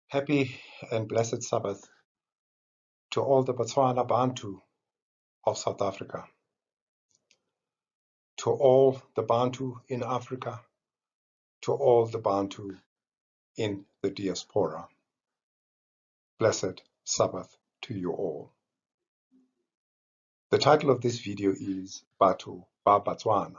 Happy and blessed Sabbath to all the BaTswana Bantu of South Africa, to all the Bantu in Africa, to all the Bantu in the diaspora. Blessed Sabbath to you all. The title of this video is Batho ba BaTswana.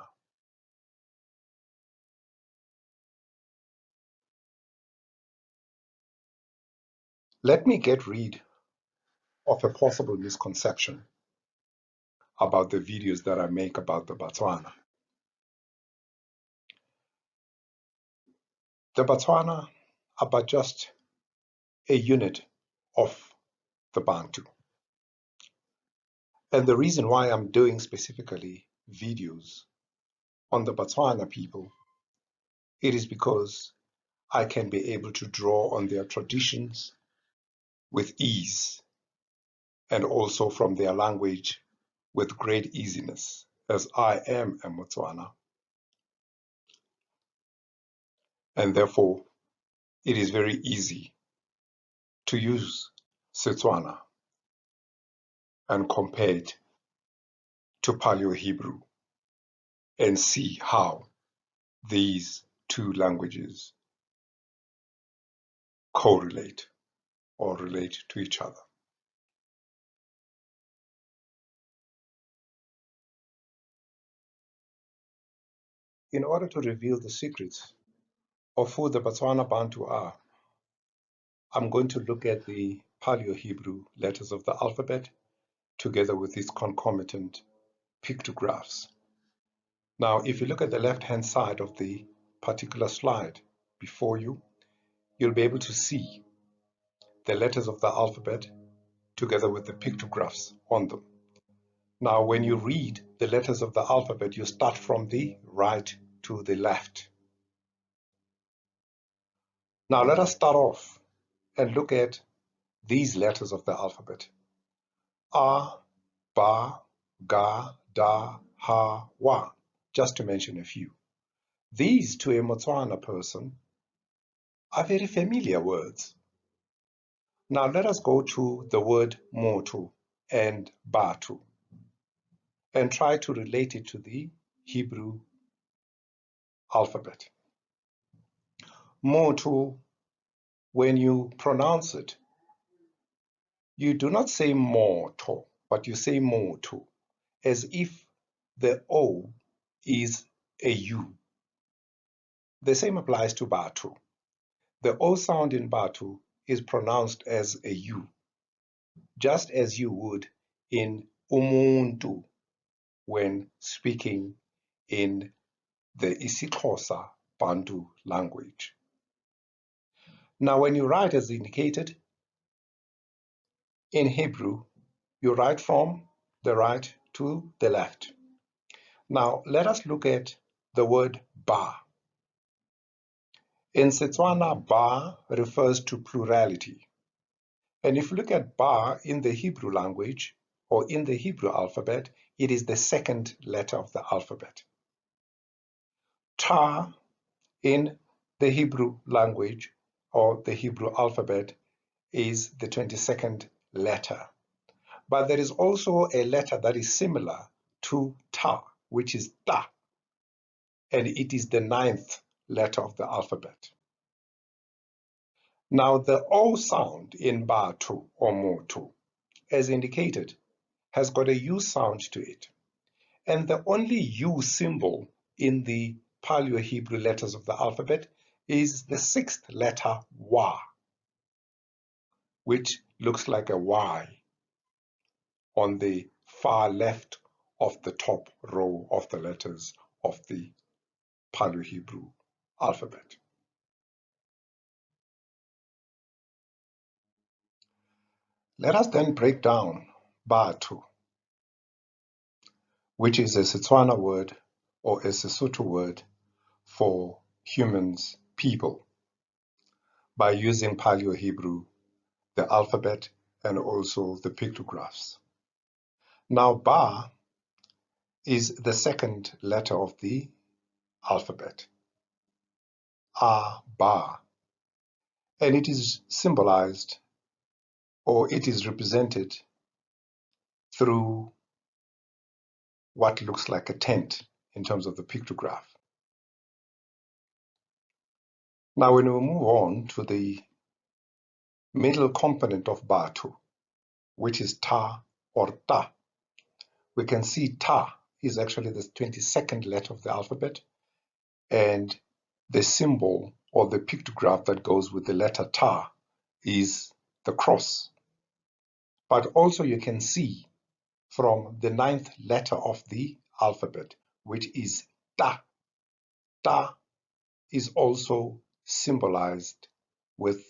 Let me get rid of a possible misconception about the videos that I make about the BaTswana. The BaTswana are but just a unit of the Bantu. And the reason why I'm doing specifically videos on the BaTswana people, it is because I can be able to draw on their traditions with ease and also from their language with great easiness, as I am a Motswana. And therefore, it is very easy to use Setswana and compare it to Paleo-Hebrew and see how these two languages correlate or relate to each other. In order to reveal the secrets of who the BaTswana Bantu are, I'm going to look at the Paleo-Hebrew letters of the alphabet together with its concomitant pictographs. Now, if you look at the left-hand side of the particular slide before you, you'll be able to see the letters of the alphabet together with the pictographs on them. Now, when you read the letters of the alphabet, you start from the right to the left. Now, let us start off and look at these letters of the alphabet. A, Ba, Ga, Da, Ha, Wa, just to mention a few. These, to a Motswana person, are very familiar words. Now let us go to the word MOTHO and Batho and try to relate it to the Hebrew alphabet. MOTHO, when you pronounce it, you do not say MOTHO, but you say MOTHO, as if the O is a U. The same applies to Batho. The O sound in Batho is pronounced as a U, just as you would in umuntu when speaking in the isiXhosa Bantu language. Now, when you write as indicated, in Hebrew, you write from the right to the left. Now, let us look at the word ba. In Setswana, ba refers to plurality. And if you look at ba in the Hebrew language, or in the Hebrew alphabet, it is the second letter of the alphabet. Ta in the Hebrew language, or the Hebrew alphabet, is the 22nd letter. But there is also a letter that is similar to ta, which is ta, and it is the 9th letter of the alphabet. Now, the O sound in Batho or MOTHO, as indicated, has got a U sound to it. And the only U symbol in the Paleo-Hebrew letters of the alphabet is the 6th letter Wa, which looks like a Y on the far left of the top row of the letters of the Paleo-Hebrew alphabet. Let us then break down Batho, which is a Setswana word or a Sesotho word for humans, people, by using Paleo-Hebrew, the alphabet, and also the pictographs. Now, Ba is the second letter of the alphabet. A, Ba. and it is symbolized, or it is represented through what looks like a tent in terms of the pictograph. Now, when we move on to the middle component of Batho, which is ta or ta, we can see ta is actually the 22nd letter of the alphabet, and the symbol or the pictograph that goes with the letter ta is the cross. But also you can see from the 9th letter of the alphabet, which is ta. Ta is also symbolized with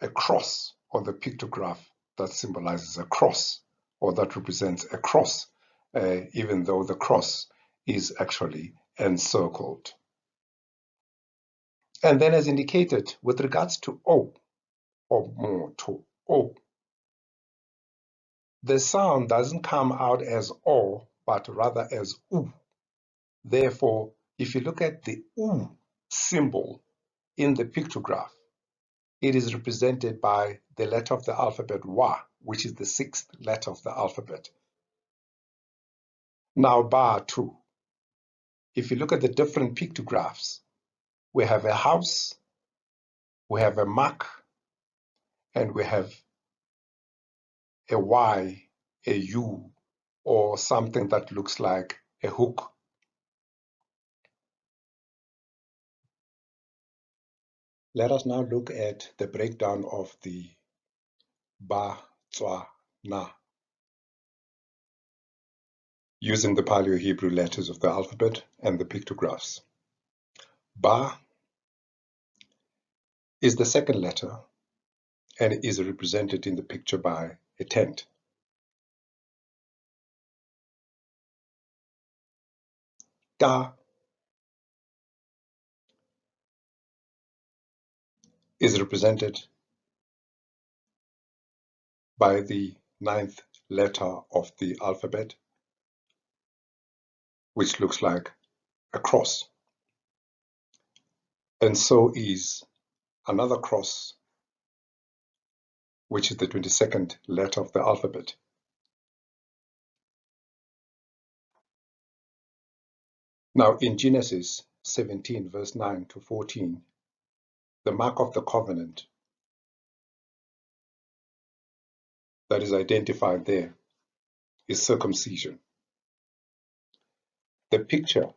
a cross, or the pictograph that symbolizes a cross, or that represents a cross, even though the cross is actually encircled. And then, as indicated, with regards to O, or MOTHO, O, the sound doesn't come out as O, but rather as U. Therefore, if you look at the U symbol in the pictograph, it is represented by the letter of the alphabet Wa, which is the 6th letter of the alphabet. Now, Batho, if you look at the different pictographs, we have a house, we have a mark, and we have a Y, a U, or something that looks like a hook. Let us now look at the breakdown of the BaTswana using the Paleo-Hebrew letters of the alphabet and the pictographs. Ba is the 2nd letter and is represented in the picture by a tent. Ta is represented by the 9th letter of the alphabet, which looks like a cross. And so is another cross, which is the 22nd letter of the alphabet. Now, in Genesis 17, verse 9 to 14, the mark of the covenant that is identified there is circumcision. The picture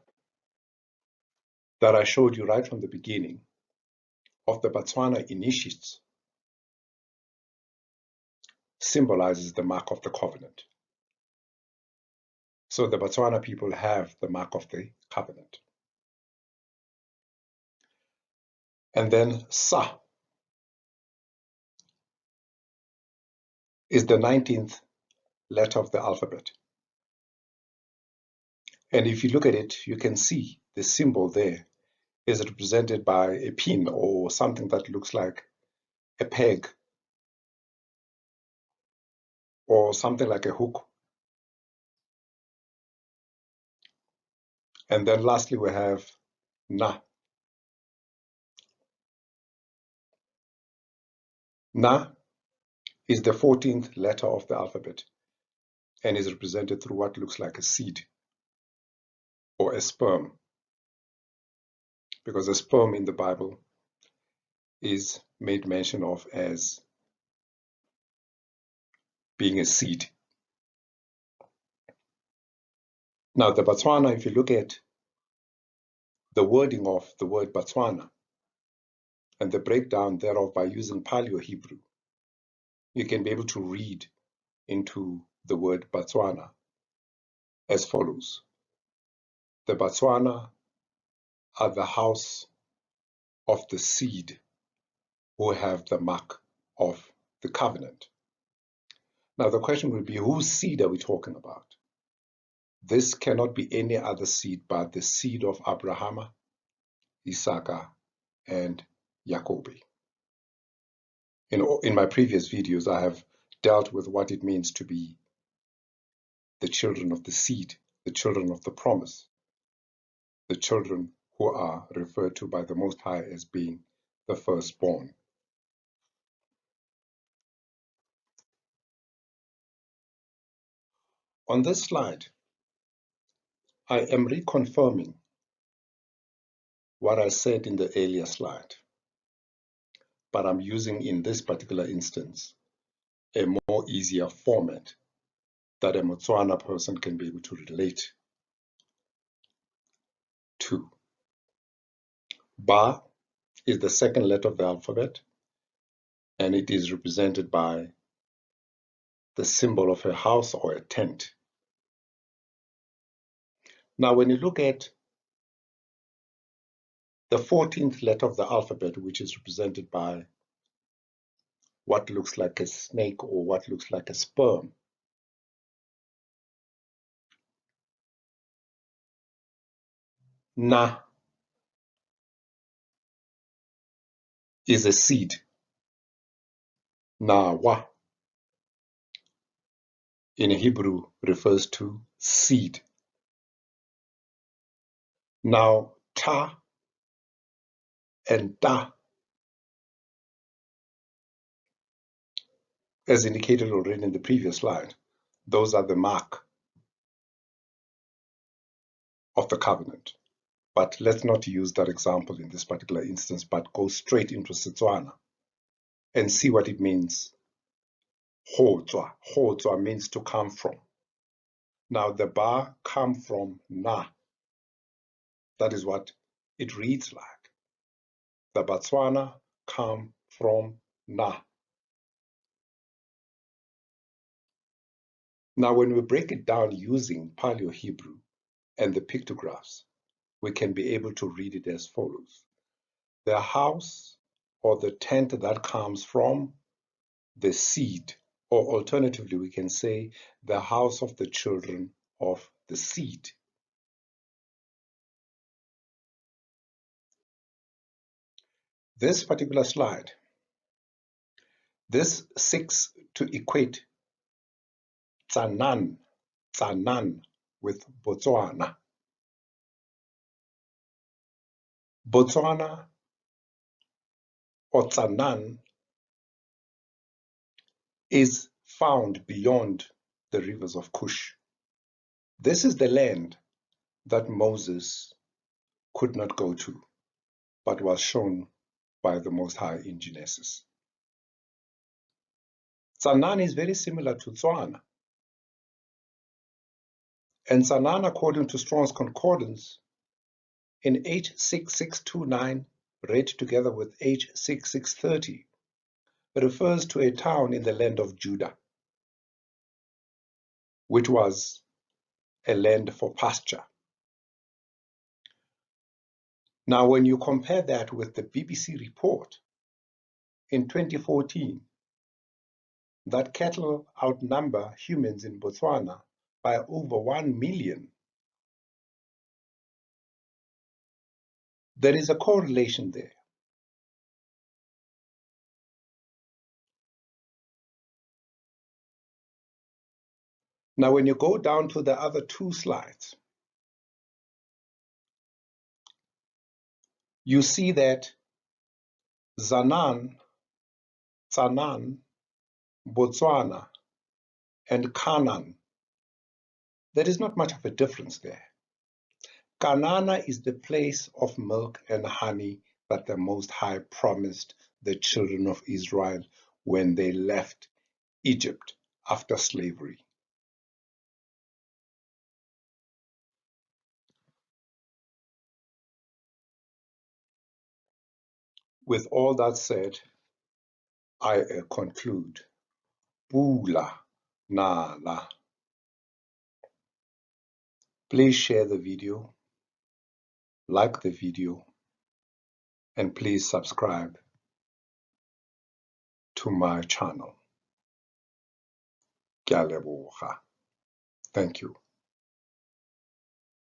that I showed you right from the beginning of the BaTswana initiates symbolizes the mark of the covenant. So the BaTswana people have the mark of the covenant. And then Sa is the 19th letter of the alphabet. And if you look at it, you can see the symbol there is represented by a pin or something that looks like a peg or something like a hook. And then lastly, we have Na. Na is the 14th letter of the alphabet and is represented through what looks like a seed or a sperm, because a sperm in the Bible is made mention of as being a seed. Now, the BaTswana, if you look at the wording of the word BaTswana and the breakdown thereof by using Paleo-Hebrew, you can be able to read into the word BaTswana as follows. The BaTswana are the house of the seed who have the mark of the covenant. Now the question will be, whose seed are we talking about? This cannot be any other seed but the seed of Abraham, Isaac, and Jacob. In my previous videos, I have dealt with what it means to be the children of the seed, the children of the promise, the children who are referred to by the Most High as being the firstborn. On this slide, I am reconfirming what I said in the earlier slide, but I'm using in this particular instance a more easier format that a Motswana person can be able to relate to. Ba is the second letter of the alphabet, and it is represented by the symbol of a house or a tent. Now, when you look at the 14th letter of the alphabet, which is represented by what looks like a snake or what looks like a sperm, Na is a seed. Nawa in Hebrew refers to seed. Now, Ta and Da, as indicated already in the previous slide, those are the mark of the covenant. But let's not use that example in this particular instance, but go straight into Setswana and see what it means. Hotswa. Hotswa means to come from. Now the Ba come from Na. That is what it reads like. The BaTswana come from Na. Now when we break it down using Paleo-Hebrew and the pictographs, we can be able to read it as follows. The house or the tent that comes from the seed, or alternatively we can say the house of the children of the seed. This particular slide, this seeks to equate Tsanan with Botswana. Botswana or Tsanan is found beyond the rivers of Kush. This is the land that Moses could not go to, but was shown by the Most High in Genesis. Tsanan is very similar to Tswana. And Tsanan, according to Strong's Concordance, in H6629, read together with H6630, refers to a town in the land of Judah, which was a land for pasture. Now, when you compare that with the BBC report in 2014, that cattle outnumber humans in Botswana by over 1 million, there is a correlation there. Now, when you go down to the other two slides, you see that Tsanan, Botswana, and Canaan, there is not much of a difference there. Canaan is the place of milk and honey that the Most High promised the children of Israel when they left Egypt after slavery. With all that said, I conclude. Pula Nala. Please share the video, like the video, and please subscribe to my channel. Thank you.